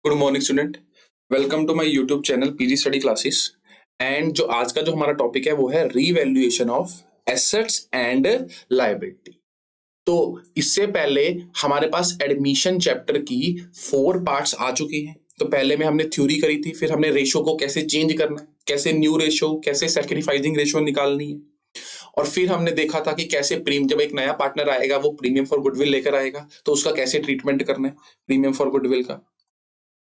Good morning student. Welcome to my YouTube channel PG study classes. And जो आज का जो हमारा टॉपिक है वो है revaluation of assets and liability. तो इससे पहले हमारे पास एडमिशन चैप्टर की 4 पार्ट्स आ चुकी हैं। तो पहले में हमने थ्योरी करी थी, फिर हमने रेशो को कैसे चेंज करना है, कैसे न्यू रेशो, कैसे सैक्रिफाइसिंग रेशो निकालनी है, और फिर हमने देखा था कि कैसे जब एक नया पार्टनर आएगा वो प्रीमियम फॉर गुडविल लेकर आएगा तो उसका कैसे ट्रीटमेंट करना है प्रीमियम फॉर गुडविल का।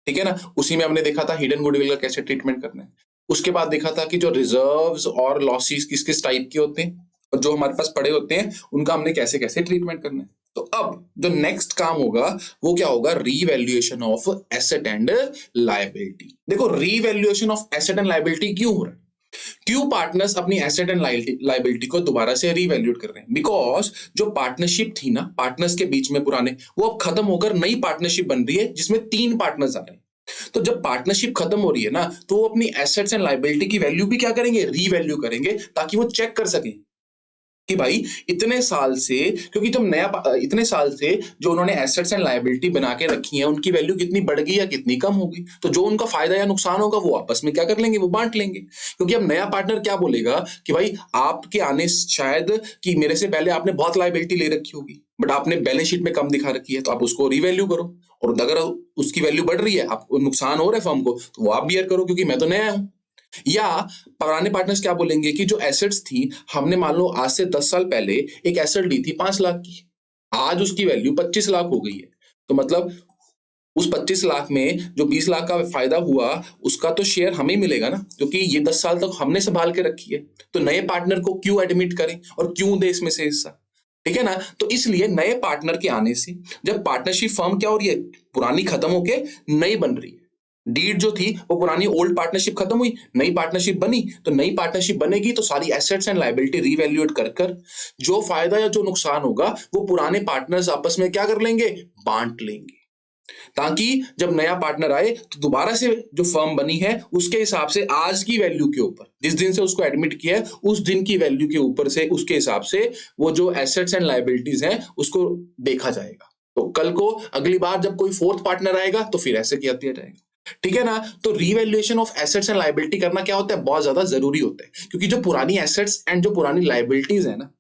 ठीक है ना। उसी में हमने देखा था हिडन गुडविल का कैसे ट्रीटमेंट करना है। उसके बाद देखा था कि जो रिजर्व्स और लॉसेस किस किस टाइप के होते हैं और जो हमारे पास पड़े होते हैं उनका हमने कैसे कैसे ट्रीटमेंट करना है। तो अब जो नेक्स्ट काम होगा वो क्या होगा, revaluation of asset and liability. देखो, revaluation of asset and liability क्यों हो रहा है, क्यों पार्टनर्स अपनी एसेट एंड लायबिलिटी को दोबारा से रीवैल्यूएट कर रहे हैं? बिकॉज जो पार्टनरशिप थी ना पार्टनर्स के बीच में पुराने, वो अब खत्म होकर नई पार्टनरशिप बन रही है जिसमें 3 पार्टनर्स आ रहे हैं। तो जब पार्टनरशिप खत्म हो रही है ना तो वो अपनी एसेट्स एंड लायबिलिटी की वैल्यू भी क्या करेंगे, रीवैल्यू करेंगे, ताकि वो चेक कर सकें कि भाई इतने साल से, क्योंकि तुम इतने साल से जो उन्होंने एसेट्स एंड लायबिलिटी बना के रखी है उनकी वैल्यू कितनी बढ़ गई या कितनी कम होगी, तो जो उनका फायदा या नुकसान होगा वो आपस में क्या कर लेंगे, वो बांट लेंगे। क्योंकि अब नया पार्टनर क्या बोलेगा कि भाई आपके आने शायद कि मेरे से पहले आपने बहुत लायबिलिटी ले रखी होगी बट आपने बैलेंस शीट में कम दिखा रखी है, तो आप उसको रिवैल्यू करो, और अगर उसकी वैल्यू बढ़ रही है, आपको नुकसान हो रहा है फर्म को, तो वो आप बियर करो क्योंकि मैं तो नया हूं। या पुराने पार्टनर्स क्या बोलेंगे कि जो एसेट्स थी, हमने मान लो आज से 10 साल पहले एक एसेट ली थी 5 लाख की, आज उसकी वैल्यू 25 लाख हो गई है, तो मतलब उस 25 लाख में जो 20 लाख का फायदा हुआ उसका तो शेयर हमें मिलेगा ना, क्योंकि ये 10 साल तक हमने संभाल के रखी है। तो नए पार्टनर को क्यों एडमिट करें और क्यों दे इसमें से हिस्सा? ठीक है ना। तो इसलिए नए पार्टनर के आने से जब पार्टनरशिप फर्म क्या हो रही है, पुरानी खत्म होके नई बन रही है। डीड जो थी वो पुरानी ओल्ड पार्टनरशिप खत्म हुई, नई पार्टनरशिप बनी, तो नई पार्टनरशिप बनेगी तो सारी एसेट्स एंड लायबिलिटी रीवैल्यूएट कर कर जो फायदा या जो नुकसान होगा वो पुराने पार्टनर्स आपस में क्या कर लेंगे, बांट लेंगे, ताकि जब नया पार्टनर आए तो दोबारा से जो फर्म बनी है उसके हिसाब से आज की वैल्यू के ऊपर, जिस दिन से उसको एडमिट किया है उस दिन की वैल्यू के ऊपर से, उसके हिसाब से वो जो एसेट्स एंड लायबिलिटीज हैं उसको देखा जाएगा। तो कल को अगली बार जब कोई फोर्थ पार्टनर आएगा तो फिर ऐसे किया जाएगा। ठीक है ना। तो revaluation of assets and liability करना क्या होता है, बहुत ज्यादा जरूरी होता है, क्योंकि जो पुरानी एसेट्स एंड जो पुरानी लायबिलिटीज है ना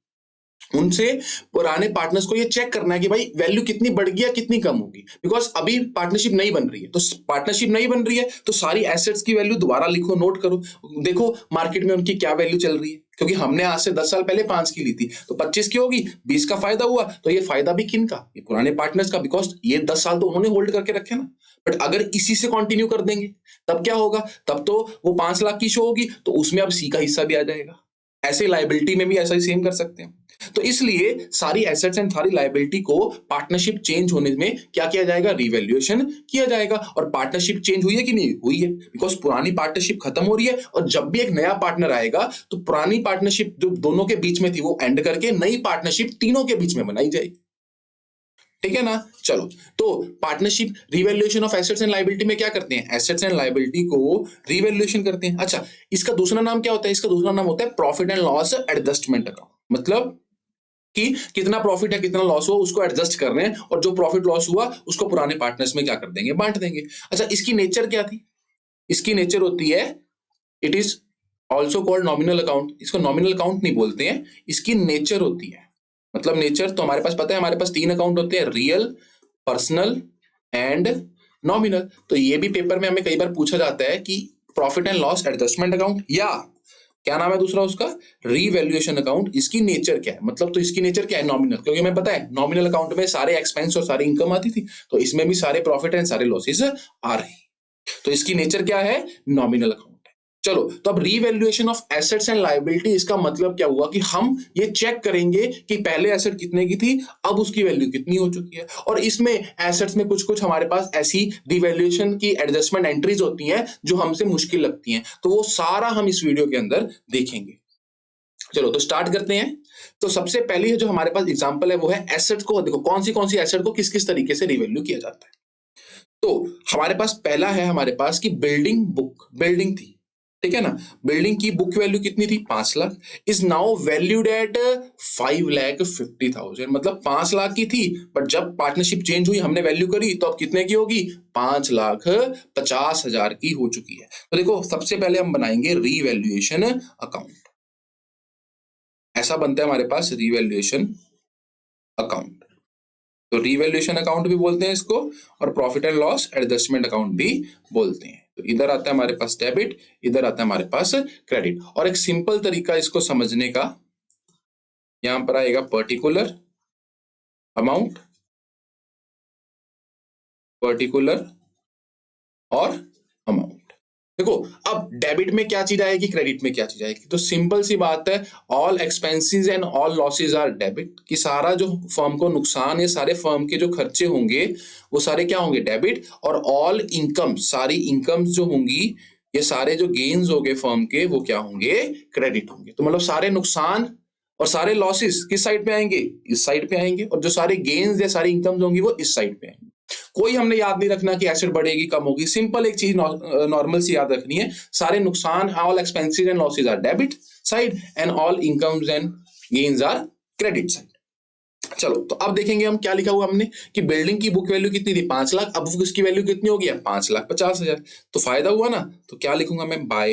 उनसे पुराने पार्टनर्स को ये चेक करना है कि भाई वैल्यू कितनी बढ़ गई या कितनी कम होगी। बिकॉज अभी पार्टनरशिप नहीं बन रही है, तो पार्टनरशिप नहीं बन रही है तो सारी एसेट्स की वैल्यू दोबारा लिखो, नोट करो, देखो मार्केट में उनकी क्या वैल्यू चल रही है। क्योंकि हमने आज से 10 साल पहले 5 की ली थी तो 25 की होगी, 20 का फायदा हुआ, तो ये फायदा भी किन का, ये पुराने पार्टनर्स का, बिकॉज ये 10 साल तो उन्होंने होल्ड करके रखे ना। बट अगर इसी से कंटिन्यू कर देंगे तब क्या होगा, तब तो वो 5 लाख की शो होगी तो उसमें अब सी का हिस्सा भी आ जाएगा। ऐसे लायबिलिटी में भी ऐसा ही सेम कर सकते हैं। तो इसलिए सारी एसेट्स एंड सारी लायबिलिटी को पार्टनरशिप चेंज होने में क्या किया जाएगा, रिवैल्यूएशन किया जाएगा। और पार्टनरशिप चेंज हुई है कि नहीं हुई है, बिकॉज पुरानी पार्टनरशिप खत्म हो रही है और जब भी एक नया पार्टनर आएगा तो पुरानी पार्टनरशिप जो दोनों के बीच में थी वो एंड करके नई पार्टनरशिप तीनों के बीच में बनाई जाएगी। ठीक है ना। चलो, तो partnership revaluation of assets and liability में क्या करते हैं, एसेट्स एंड लायबिलिटी को रिवैल्यूएशन करते हैं। अच्छा, इसका दूसरा नाम क्या होता है, इसका दूसरा नाम होता है profit and loss adjustment account. मतलब कि कितना प्रॉफिट है कितना लॉस हुआ उसको एडजस्ट कर रहे हैं, और जो प्रॉफिट लॉस हुआ उसको पुराने पार्टनर्स में क्या कर देंगे, बांट देंगे। अच्छा, इसकी नेचर क्या थी, इसकी नेचर होती है, it is also called nominal account. इसको नॉमिनल अकाउंट नहीं बोलते हैं, इसकी नेचर होती है, मतलब नेचर तो हमारे पास पता है, हमारे पास 3 अकाउंट होते हैं, रियल, पर्सनल एंड नॉमिनल। तो ये भी पेपर में हमें कई बार पूछा जाता है कि profit and loss adjustment account, या क्या नाम है दूसरा उसका, रीवैल्यूएशन अकाउंट। इसकी नेचर क्या है, मतलब तो इसकी नेचर क्या है, नॉमिनल, क्योंकि हमें पता है नॉमिनल अकाउंट में सारे एक्सपेंस और सारी इनकम आती थी, तो इसमें भी सारे प्रॉफिट एंड सारे लॉसेस आ रहे हैं, तो इसकी नेचर क्या है, नॉमिनल अकाउंट है। चलो, तो अब revaluation of assets and liability, इसका मतलब क्या हुआ कि हम ये चेक करेंगे कि पहले एसेट कितने की थी, अब उसकी वैल्यू कितनी हो चुकी है। और इसमें एसेट्स में कुछ कुछ हमारे पास ऐसी रिवैल्यूएशन की एडजस्टमेंट एंट्रीज होती हैं जो हमसे मुश्किल लगती हैं, तो वो सारा हम इस वीडियो के अंदर देखेंगे। चलो, तो स्टार्ट करते हैं। तो सबसे पहली जो हमारे पास एग्जांपल है वो है एसेट को, देखो कौन सी एसेट को किस किस तरीके से रिवैल्यू किया जाता है। तो हमारे पास पहला है, हमारे पास की बिल्डिंग बुक, बिल्डिंग थी, ठीक है ना। बिल्डिंग की बुक वैल्यू कितनी थी 5 lakh, is now valued at 5,50,000, मतलब 5 लाख की थी, बट जब पार्टनरशिप चेंज हुई हमने वैल्यू करी तो अब कितने की होगी, 5,50,000 की हो चुकी है। तो देखो सबसे पहले हम बनाएंगे रीवैल्यूएशन अकाउंट। ऐसा बनता है हमारे पास रीवैल्यूएशन अकाउंट। तो रीवैल्यूएशन अकाउंट भी बोलते हैं इसको, और profit and loss adjustment account भी बोलते हैं। तो इधर आता है हमारे पास डेबिट, इधर आता है हमारे पास क्रेडिट। और एक सिंपल तरीका इसको समझने का, यहां पर आएगा पर्टिकुलर अमाउंट, पर्टिकुलर और अमाउंट। देखो अब डेबिट में क्या चीज आएगी, क्रेडिट में क्या चीज आएगी, तो सिंपल सी बात है, all expenses and all losses are debit, कि सारा जो फर्म को नुकसान है, सारे फर्म के जो खर्चे होंगे वो सारे क्या होंगे, डेबिट। और ऑल इनकम, सारी इनकम्स जो होंगी, ये सारे जो गेन्स होंगे फर्म के, वो क्या होंगे, क्रेडिट होंगे। तो मतलब सारे नुकसान और सारे लॉसेस किस साइड पे आएंगे, इस साइड पे आएंगे, और जो सारे गेन्स या सारी इनकम्स होंगी वो इस साइड पे आएंगे। कोई हमने याद नहीं रखना कि एसेट बढ़ेगी कम होगी, सिंपल एक चीज नॉर्मल सी याद रखनी है, सारे नुकसान, all expenses and losses are debit side and all incomes and gains are credit side. चलो तो अब देखेंगे हम क्या लिखा हुआ हमने, कि बिल्डिंग की बुक वैल्यू कितनी थी 5 लाख, अब उसकी वैल्यू कितनी होगी, 5,50,000। तो फायदा हुआ ना, तो क्या लिखूंगा मैं, बाय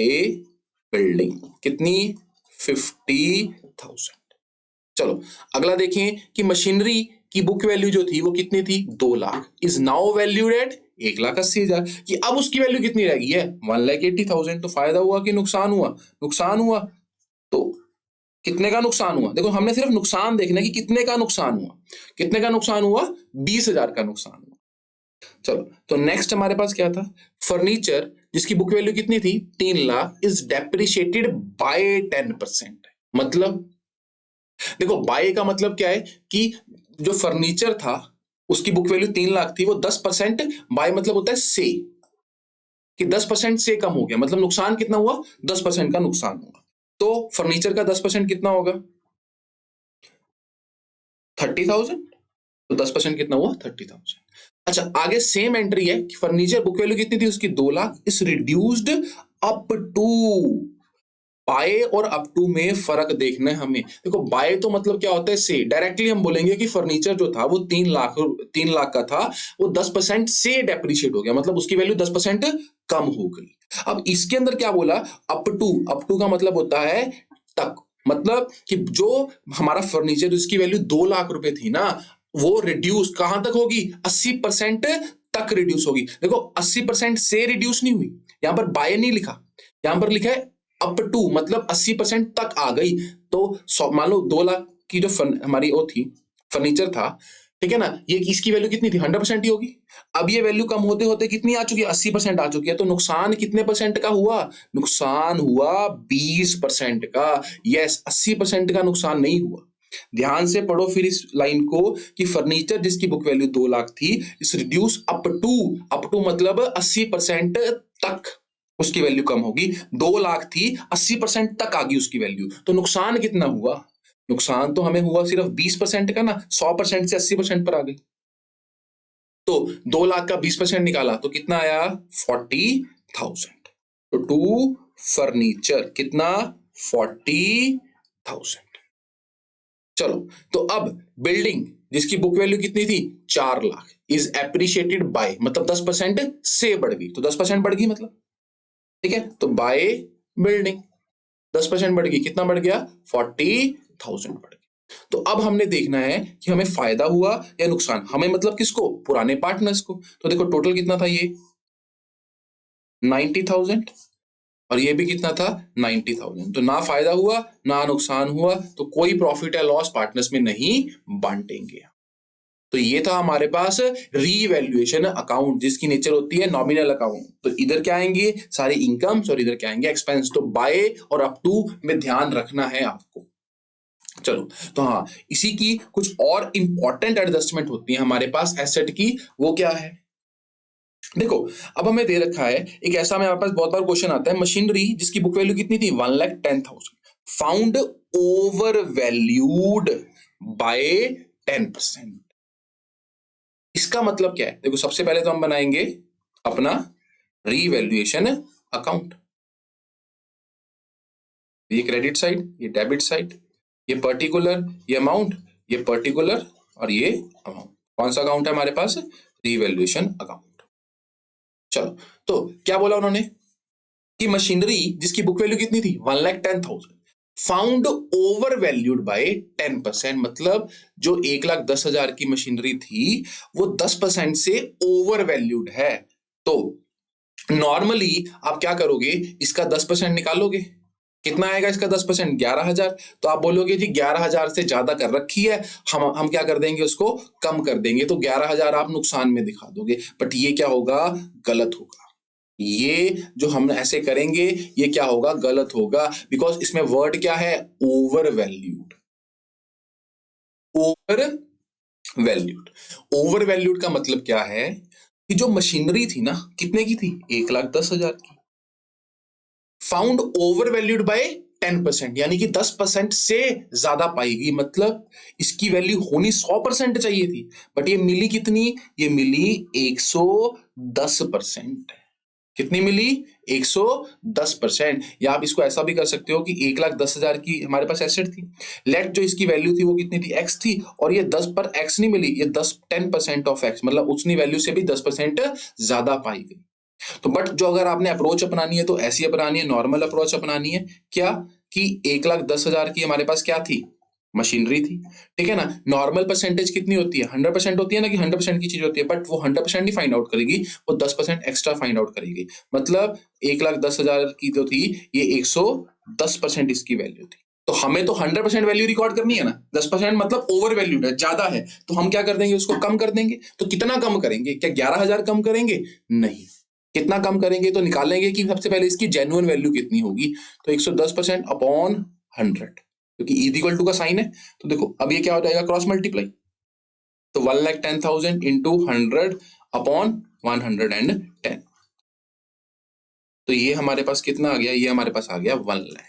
बिल्डिंग कितनी, 50,000। चलो अगला देखें कि मशीनरी की बुक वैल्यू जो थी वो कितनी थी, 2 lakh, is now valued at 1,80,000, कि अब उसकी वैल्यू कितनी रह गई है, 1,80,000। तो फायदा हुआ कि नुकसान हुआ, नुकसान हुआ। तो कितने का नुकसान हुआ, देखो हमने सिर्फ नुकसान देखना है कि कितने का नुकसान हुआ, कितने का नुकसान हुआ, 20,000 का नुकसान हुआ। चलो तो नेक्स्ट हमारे पास क्या था, फर्नीचर जिसकी बुक वैल्यू कितनी थी, 3 लाख, इज डेप्रिशिएटेड बाय 10%। मतलब देखो बाय का मतलब क्या है, कि जो फर्नीचर था उसकी बुक वैल्यू 3 लाख थी, वो 10%, बाय मतलब होता है से, कि 10% से कम हो गया, मतलब नुकसान कितना हुआ, 10% का नुकसान हुआ। तो फर्नीचर का 10% कितना होगा, 30,000। तो 10% कितना हुआ, 30,000। अच्छा आगे सेम एंट्री है कि फर्नीचर बुक वैल्यू कितनी थी उसकी, 2 lakh, is reduced up to, by और अप टू में फर्क देखना है हमें। देखो बाय तो मतलब क्या होता है, से डायरेक्टली हम बोलेंगे कि फर्नीचर जो था वो 3 लाख का था, वो 10% से डेप्रिशिएट हो गया, मतलब उसकी वैल्यू 10% कम हो गई। अब इसके अंदर क्या बोला, अप टू का मतलब होता है तक, मतलब कि जो हमारा फर्नीचर जिसकी वैल्यू 2 लाख रुपए थी ना, वो रिड्यूस कहां तक होगी, 80% तक रिड्यूस होगी। देखो 80% से रिड्यूस नहीं हुई, यहां पर बाय नहीं लिखा, यहां पर लिखा है अप टू, मतलब 80% तक आ गई। तो मान लो 2 लाख की जो हमारी वो थी, फर्नीचर था, ठीक है ना, ये इसकी वैल्यू कितनी थी, 100% ही होगी। अब ये वैल्यू कम होते होते कितनी आ चुकी है, 80% आ चुकी है। तो नुकसान कितने परसेंट का हुआ, नुकसान हुआ 20% का। यस 80% का नुकसान नहीं हुआ। ध्यान से पढ़ो फिर इस लाइन को, कि फर्नीचर जिसकी बुक वैल्यू 2 लाख थी, इस रिड्यूस अप टू मतलब 80% तक उसकी वैल्यू कम होगी। 2 लाख थी, 80% तक आ गई उसकी वैल्यू, तो नुकसान कितना हुआ, नुकसान तो हमें हुआ सिर्फ 20% का ना, 100% से 80% पर आ गई। तो 2 लाख का 20% निकाला तो कितना आया, 40,000। तो टू फर्नीचर कितना, 40,000। चलो तो अब बिल्डिंग जिसकी बुक वैल्यू कितनी थी, 4 लाख, इज एप्रिशिएटेड बाय, मतलब 10% से बढ़ गई, तो 10% बढ़ गई मतलब, ठीक है, तो बाय बिल्डिंग 10% बढ़ गई, कितना बढ़ गया, 40,000 बढ़ गई। तो अब हमने देखना है कि हमें फायदा हुआ या नुकसान, हमें मतलब किसको, पुराने पार्टनर्स को। तो देखो टोटल कितना था ये, 90,000, और ये भी कितना था, 90,000। तो ना फायदा हुआ ना नुकसान हुआ, तो कोई प्रॉफिट या लॉस पार्टनर्स में नहीं बांटेंगे। तो ये था हमारे पास रीवैल्यूएशन अकाउंट, जिसकी नेचर होती है नॉमिनल अकाउंट। तो इधर क्या आएंगे, सारी इनकम्स, और इधर क्या आएंगे, एक्सपेंस। तो बाय और अप टू में ध्यान रखना है आपको। चलो तो हाँ, इसी की कुछ और इंपॉर्टेंट एडजस्टमेंट होती है हमारे पास एसेट की, वो क्या है, देखो अब हमें दे रखा है एक ऐसा, मेरे पास बहुत बार क्वेश्चन आता है, मशीनरी जिसकी बुक वैल्यू कितनी थी, 1,10,000, फाउंड ओवर वैल्यूड बाय 10%। इसका मतलब क्या है, देखो सबसे पहले तो हम बनाएंगे अपना रीवैल्यूएशन अकाउंट। ये क्रेडिट साइड, ये डेबिट साइड, ये पर्टिकुलर, ये अमाउंट, ये पर्टिकुलर और ये अमाउंट। कौन सा अकाउंट है हमारे पास? Revaluation account. चलो, तो क्या बोला उन्होंने कि मशीनरी जिसकी बुक वैल्यू कितनी थी 1,10,000 फाउंड ओवर वैल्यूड बाय 10%, मतलब जो 1,10,000 की मशीनरी थी वो 10% से ओवर वैल्यूड है। तो नॉर्मली आप क्या करोगे, इसका 10% निकालोगे, कितना आएगा इसका 10%? 11,000। तो आप बोलोगे जी 11,000 से ज्यादा कर रखी है, हम क्या कर देंगे, उसको कम कर देंगे, तो 11,000 आप नुकसान में दिखा दोगे। बट ये क्या होगा? गलत होगा। ये जो हम ऐसे करेंगे ये क्या होगा? गलत होगा, बिकॉज इसमें वर्ड क्या है? Over valued. Over valued. Over valued का मतलब क्या है कि जो मशीनरी थी ना, कितने की थी? 1,10,000 की, फाउंड ओवर वैल्यूड बाय 10%, यानी कि 10% से ज्यादा पाएगी, मतलब इसकी वैल्यू होनी 100% चाहिए थी, बट ये मिली कितनी? ये मिली 110%। कितनी मिली? 110%। या आप इसको ऐसा भी कर सकते हो कि 1,10,000 की हमारे पास एसेट थी, लेट जो इसकी वैल्यू थी वो कितनी थी? एक्स थी, और ये 10 पर एक्स नहीं मिली, ये 10% ऑफ एक्स, मतलब उतनी वैल्यू से भी 10% ज्यादा पाई गई। तो बट जो अगर आपने अप्रोच अपनानी है तो ऐसी अपनानी है, नॉर्मल अप्रोच अपनानी है। क्या? कि 1,10,000 की हमारे पास क्या थी? मशीनरी थी, ठीक है ना। नॉर्मल परसेंटेज कितनी होती है? 100% होती है ना, कि 100% की चीज होती है, बट वो 100% नहीं फाइंड आउट करेगी, वो 10% एक्स्ट्रा फाइंड आउट करेगी। मतलब 1,10,000 की जो थी, ये 110% इसकी वैल्यू थी। तो हमें तो 100% वैल्यू रिकॉर्ड करनी है ना, 10% मतलब ओवर वैल्यूड है, ज्यादा है, तो हम क्या कर देंगे, उसको कम कर देंगे। तो कितना कम करेंगे? क्या 11,000 कम करेंगे? नहीं। कितना कम करेंगे? तो निकालेंगे कि सबसे पहले इसकी जेन्युइन वैल्यू कितनी होगी, तो 110% अपॉन 100, क्योंकि इज इक्वल टू का साइन है। तो देखो अब ये क्या हो जाएगा, क्रॉस मल्टीप्लाई, तो 1,10,000 इंटू 100 अपॉन 110, तो ये हमारे पास कितना आ गया? ये हमारे पास आ गया 1,00,000।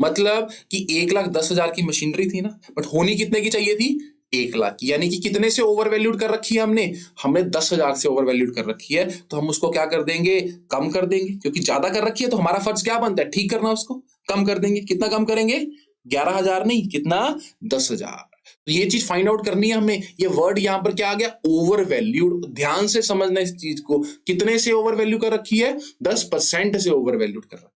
मतलब कि 1,10,000 की मशीनरी थी ना, बट होनी कितने की चाहिए थी? 1,00,000 की, यानी कि कितने से ओवर वैल्यूड कर रखी है हमने? हमने 10,000 से ओवर वैल्यूड कर रखी है, तो हम उसको क्या कर देंगे? कम कर देंगे, क्योंकि ज्यादा कर रखी है तो हमारा फर्ज क्या बनता है? ठीक करना उसको। कम कर देंगे, कितना कम करेंगे? 11,000 नहीं, कितना? 10,000। तो ये चीज फाइंड आउट करनी है हमें। ये वर्ड यहां पर क्या आ गया? Over valued. ध्यान से समझना इस चीज को, कितने से ओवर वैल्यू कर रखी है? 10% से ओवर वैल्यूड कर रखी है।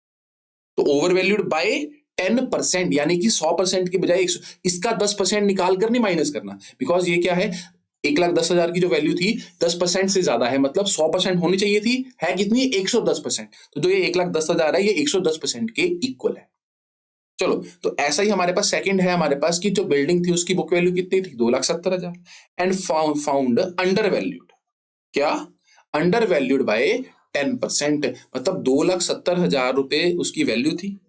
तो ओवर वैल्यूड बाय 10%, यानी कि 100% की बजाय 100, इसका 10% निकाल कर नहीं माइनस करना, बिकॉज ये क्या है, 1,10,000 की जो वैल्यू थी 10% से ज्यादा है, मतलब 100% होनी चाहिए थी, है कितनी? 110%। तो जो ये 1,10,000 है ये 110% के इक्वल है। चलो, तो ऐसा ही हमारे पास सेकंड है हमारे पास कि जो बिल्डिंग थी उसकी बुक वैल्यू कितनी थी? 2,70,000, एंड फाउंड अंडर वैल्यूड। क्या? अंडर वैल्यूड बाय 10%, मतलब 2,70,000 रुपए उसकी वैल्यू थी,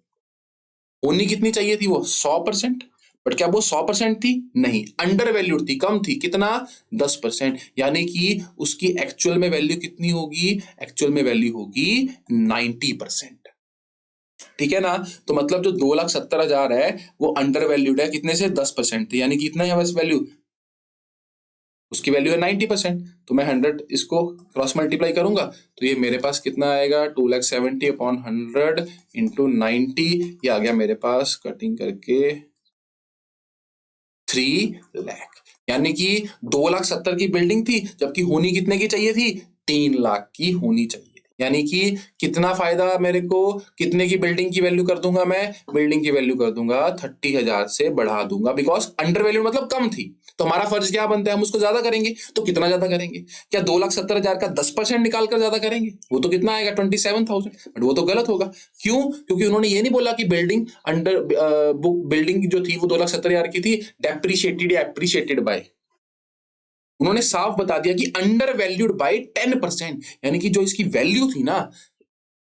होनी कितनी चाहिए थी? वो 100%। बट क्या वो 100% थी? नहीं, अंडर वैल्यूड थी, कम थी, कितना? 10%, यानी कि उसकी एक्चुअल में वैल्यू कितनी होगी? एक्चुअल में वैल्यू होगी 90%। ठीक है ना। तो मतलब जो 2,70,000 है वो अंडर वैल्यूड है, कितने से? 10% थे, यानी कि इतना है बस वैल्यू, उसकी वैल्यू है 90%। तो मैं 100 इसको क्रॉस मल्टीप्लाई करूंगा, तो ये मेरे पास कितना आएगा? 2,70,000 अपॉन 100 इंटू 90, ये आ गया मेरे पास कटिंग करके 3,00,000। यानी कि 2,70,000 की बिल्डिंग थी, जबकि होनी कितने की चाहिए थी? 3,00,000 की होनी चाहिए थी। यानी कि कितना फायदा मेरे को? कितने की बिल्डिंग की वैल्यू कर दूंगा मैं? बिल्डिंग की वैल्यू कर दूंगा 30,000 से बढ़ा दूंगा, बिकॉज अंडर वैल्यू मतलब कम थी। तो हमारा फर्ज क्या बनता है? हम उसको ज्यादा करेंगे। तो कितना ज्यादा करेंगे? क्या 2,70,000 का 10% निकाल कर ज्यादा करेंगे? वो तो कितना आएगा? 27,000। बट वो तो गलत होगा। क्यों? क्योंकि उन्होंने ये नहीं बोला कि बिल्डिंग अंडर बुक बिल्डिंग जो थी वो 2,70,000 की थी, डेप्रिशिएटेड या एप्रिशिएटेड बाय, उन्होंने साफ बता दिया कि अंडर वैल्यूड बाय 10%, यानी कि जो इसकी वैल्यू थी ना,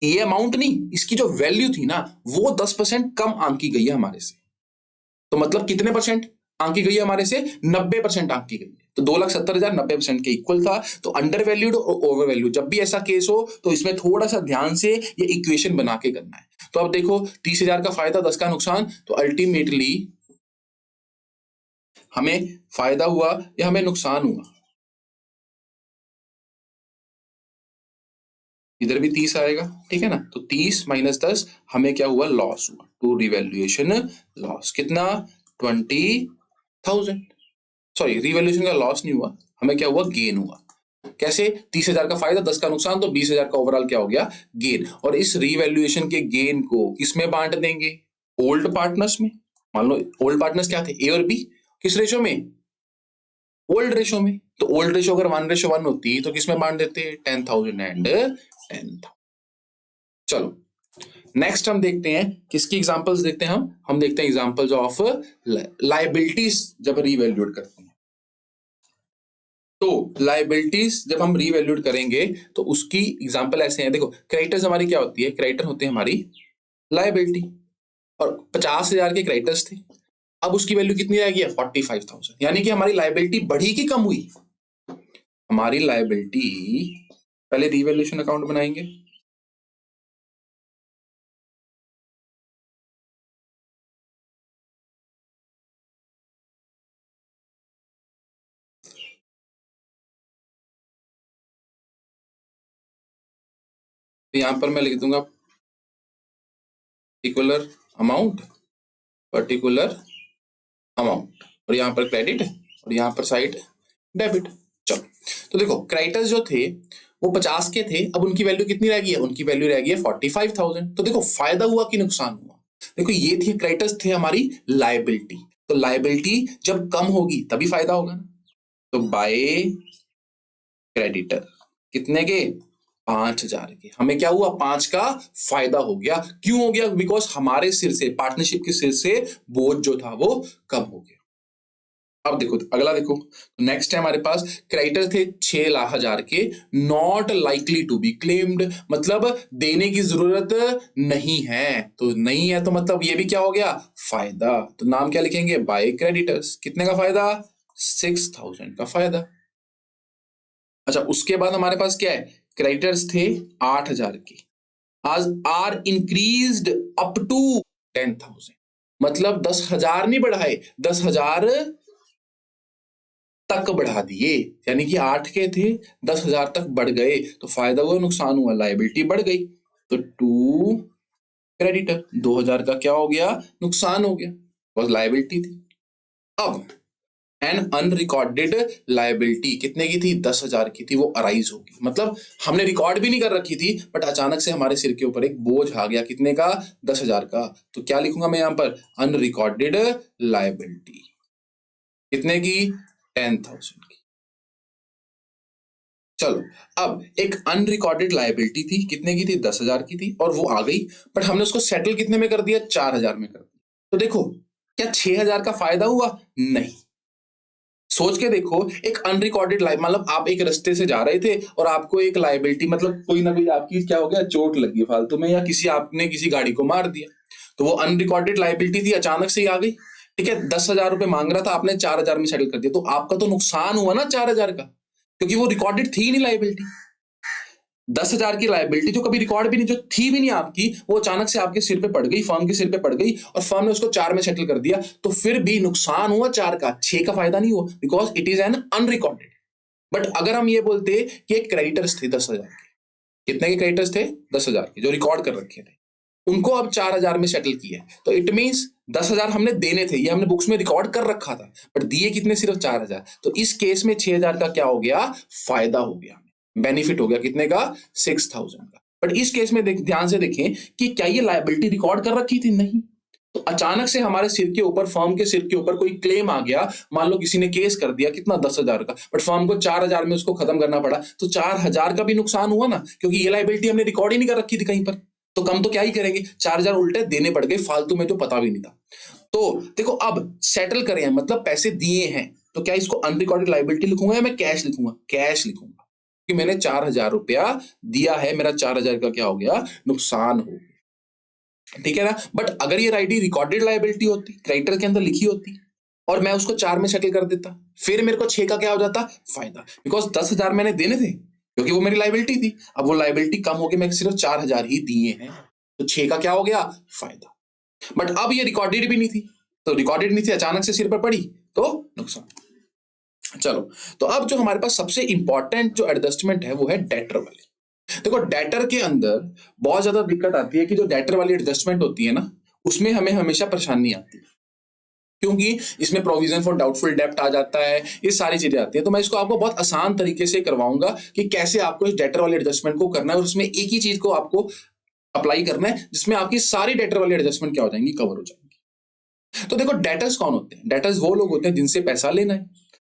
ये अमाउंट नहीं, इसकी जो वैल्यू थी ना वो 10% कम आंकी गई है हमारे से। तो मतलब कितने परसेंट आंकी गई है हमारे से? 90% आंकी गई है। तो 2,70,000 90% के इक्वल था। तो अंडर वैल्यूड और ओवर वैल्यू जब भी ऐसा केस हो तो इसमें थोड़ा सा ध्यान से ये इक्वेशन बना के करना है। तो अब देखो, 30,000 का फायदा, 10 का नुकसान, तो अल्टीमेटली हमें फायदा हुआ या हमें नुकसान हुआ? इधर भी 30 आएगा, ठीक है ना। तो 30 माइनस 10 हमें क्या हुआ, लॉस हुआ, टू रिवैल्यूएशन लॉस कितना, 20,000। सॉरी, रिवैल्यूएशन का लॉस नहीं हुआ, हमें क्या हुआ, गेन हुआ। कैसे, 30,000 का फायदा, 10 का नुकसान, तो 20,000 का ओवरऑल क्या हो गया, गेन। और इस रिवैल्यूएशन के गेन को किसमें बांट देंगे, ओल्ड पार्टनर्स में। मान लो ओल्ड पार्टनर्स क्या थे, ए और बी, किस रेशो में, ओल्ड रेशो में। तो ओल्ड रेशो अगर 1:1 होती तो किसमें बांट देते, 10,000 एंड 10,000। चलो नेक्स्ट हम देखते हैं किसकी एग्जांपल्स देखते हैं, हम देखते हैं एग्जांपल्स ऑफ लायबिलिटीज जब रिवैल्यूएट करते हैं। तो लायबिलिटीज जब हम रिवैल्यूएट करेंगे तो उसकी एग्जांपल ऐसे हैं, देखो क्रेडिटर्स हमारी क्या होती है, क्रेडिटर होते हैं हमारी लायबिलिटी, और 50,000 के क्रेडिटर्स थे, अब उसकी वैल्यू कितनी आ गई है, 45,000। यानी कि हमारी लायबिलिटी बढ़ी कि कम हुई, हमारी लायबिलिटी, पहले रिवैल्यूएशन अकाउंट बनाएंगे, तो यहां पर मैं लिख दूंगा पर्टिकुलर अमाउंट, पर्टिकुलर अमाउंट, और यहां पर क्रेडिट, और यहां पर साइड डेबिट। चलो, तो देखो क्रेडिटर्स जो थे वो 50 के थे, अब उनकी वैल्यू कितनी रह गई है, उनकी वैल्यू रह गई है 45,000। तो देखो फायदा हुआ कि नुकसान हुआ, देखो ये थी क्रेडिटर्स थे हमारी लायबिलिटी, तो लायबिलिटी जब कम होगी तभी फायदा होगा ना। तो बाय क्रेडिटर कितने के, 5,000 के, हमें क्या हुआ, 5 का फायदा हो गया। क्यों हो गया, बिकॉज हमारे सिर से, पार्टनरशिप के सिर से बोझ जो था वो कम हो गया। अब देखो अगला, देखो नेक्स्ट है हमारे पास, क्रेडिटर थे 6,00,000 के, not likely to be claimed, मतलब देने की जरूरत नहीं है, तो नहीं है तो मतलब ये भी क्या हो गया, फायदा। तो नाम क्या लिखेंगे, बाय क्रेडिटर्स, कितने का फायदा, 6,000 का फायदा। अच्छा, उसके बाद हमारे पास क्या है, क्रेडिटर्स थे 8,000 के, आज आर इंक्रीज्ड अप टू 10,000, मतलब 10,000 नहीं बढ़ाए, 10,000 तक बढ़ा दिए, यानी कि 8 के थे 10,000 तक बढ़ गए, तो फायदा हुआ नुकसान हुआ, लायबिलिटी बढ़ गई। तो टू क्रेडिटर 2,000 का क्या हो गया, नुकसान हो गया, बस लायबिलिटी थी। अब एन अनरिकॉर्डेड लायबिलिटी कितने की थी, 10,000 की थी, वो अराइज होगी, मतलब हमने रिकॉर्ड भी नहीं कर रखी थी, बट अचानक से हमारे सिर के ऊपर एक बोझ आ गया, कितने का, 10,000 का। तो क्या लिखूंगा मैं यहां पर, अनरिकॉर्डेड लायबिलिटी, कितने की, 10,000 की। चलो, अब एक अनरिकॉर्डेड लायबिलिटी थी, कितने की थी, 10,000 की थी, और वो आ गई, बट हमने उसको सेटल कितने में कर दिया, 4,000 में कर दिया। तो देखो क्या 6,000 का फायदा हुआ, नहीं। सोच के देखो, एक अनरिकॉर्डेड लाइफ, मतलब आप एक रास्ते से जा रहे थे और आपको एक लायबिलिटी, मतलब कोई ना कोई आपकी क्या हो गया, चोट लग गई फालतू में, या किसी आपने किसी गाड़ी को मार दिया, तो वो अनरिकॉर्डेड लायबिलिटी थी, अचानक से ही आ गई, ठीक है, 10,000 रुपए मांग रहा था, आपने 4,000 में सेटल कर दिया, तो आपका तो नुकसान हुआ ना 4,000 का, क्योंकि वो रिकॉर्डेड थी नहीं लायबिलिटी। 10,000 की लायबिलिटी जो कभी रिकॉर्ड भी नहीं, जो थी भी नहीं आपकी, वो अचानक से आपके सिर पे पड़ गई, फर्म के सिर पे पड़ गई, और फर्म ने उसको 4 में सेटल कर दिया, तो फिर भी नुकसान हुआ 4 का, 6 का फायदा नहीं हुआ, because it is an unrecorded. But अगर हम ये बोलते कि एक क्रेडिटर्स थे 10,000 के, कितने के क्रेडिटर्स थे, 10,000 के, जो रिकॉर्ड कर रखे थे, उनको अब 4,000 में सेटल किया, तो इट मीन्स 10,000 हमने देने थे, ये हमने बुक्स में रिकॉर्ड कर रखा था, बट दिए कितने, सिर्फ 4,000। तो इस केस में 6,000 का क्या हो गया, फायदा हो गया, बेनिफिट हो गया, कितने का, 6,000 का। बट इस केस में ध्यान से देखें कि क्या ये लायबिलिटी रिकॉर्ड कर रखी थी, नहीं। तो अचानक से हमारे सिर के ऊपर, फर्म के सिर के ऊपर कोई क्लेम आ गया, मान लो किसी ने केस कर दिया, कितना, 10,000 का, बट फर्म को 4,000 में उसको खत्म करना पड़ा, तो 4,000 का भी नुकसान हुआ ना, क्योंकि ये लायबिलिटी हमने रिकॉर्ड ही नहीं कर रखी थी कहीं पर, तो कम तो क्या ही करेंगे, 4,000 उल्टे देने पड़ गए फालतू में, जो पता भी नहीं था। तो देखो अब सेटल करें हैं, मतलब पैसे दिए हैं, तो क्या इसको अनरिकॉर्डेड लायबिलिटी लिखूंगा या मैं कैश लिखूंगा, कैश लिखूंगा, कि मैंने 4,000 रुपया दिया है, मेरा 4,000 का क्या हो गया, नुकसान हो गया, ठीक है ना। बट अगर ये राइटी रिकॉर्डेड लायबिलिटी होती, क्रेडिटर के अंदर लिखी होती, और मैं उसको 4 में सेटल कर देता, फिर मेरे को 6 का क्या हो जाता, फायदा, बिकॉज 10,000 मैंने देने थे, क्योंकि वो मेरी लायबिलिटी थी, अब वो लायबिलिटी कम हो गई, मैं सिर्फ 4,000 ही दिए हैं, तो 6 का क्या हो गया, फायदा। बट अब ये रिकॉर्डेड भी नहीं थी, तो रिकॉर्डेड नहीं थी, अचानक से सिर पर पड़ी, तो नुकसान। चलो, तो अब जो हमारे पास सबसे इंपॉर्टेंट जो एडजस्टमेंट है वो है डेटर वाली। देखो डेटर के अंदर बहुत ज्यादा दिक्कत आती है कि जो डेटर वाली एडजस्टमेंट होती है ना, उसमें हमें हमेशा परेशानी आती है, क्योंकि इसमें प्रोविजन फॉर डाउटफुल डेब्ट आ जाता है, ये सारी चीजें आती हैं। तो मैं इसको आपको बहुत आसान तरीके से करवाऊंगा कि कैसे आपको इस डेटर वाले एडजस्टमेंट को करना है, और उसमें एक ही चीज को आपको अप्लाई करना है जिसमें आपकी सारी डेटर वाली एडजस्टमेंट क्या हो जाएंगी, कवर हो जाएंगी। तो देखो डेटर्स कौन होते हैं? डेटर्स वो लोग होते हैं जिनसे पैसा लेना है।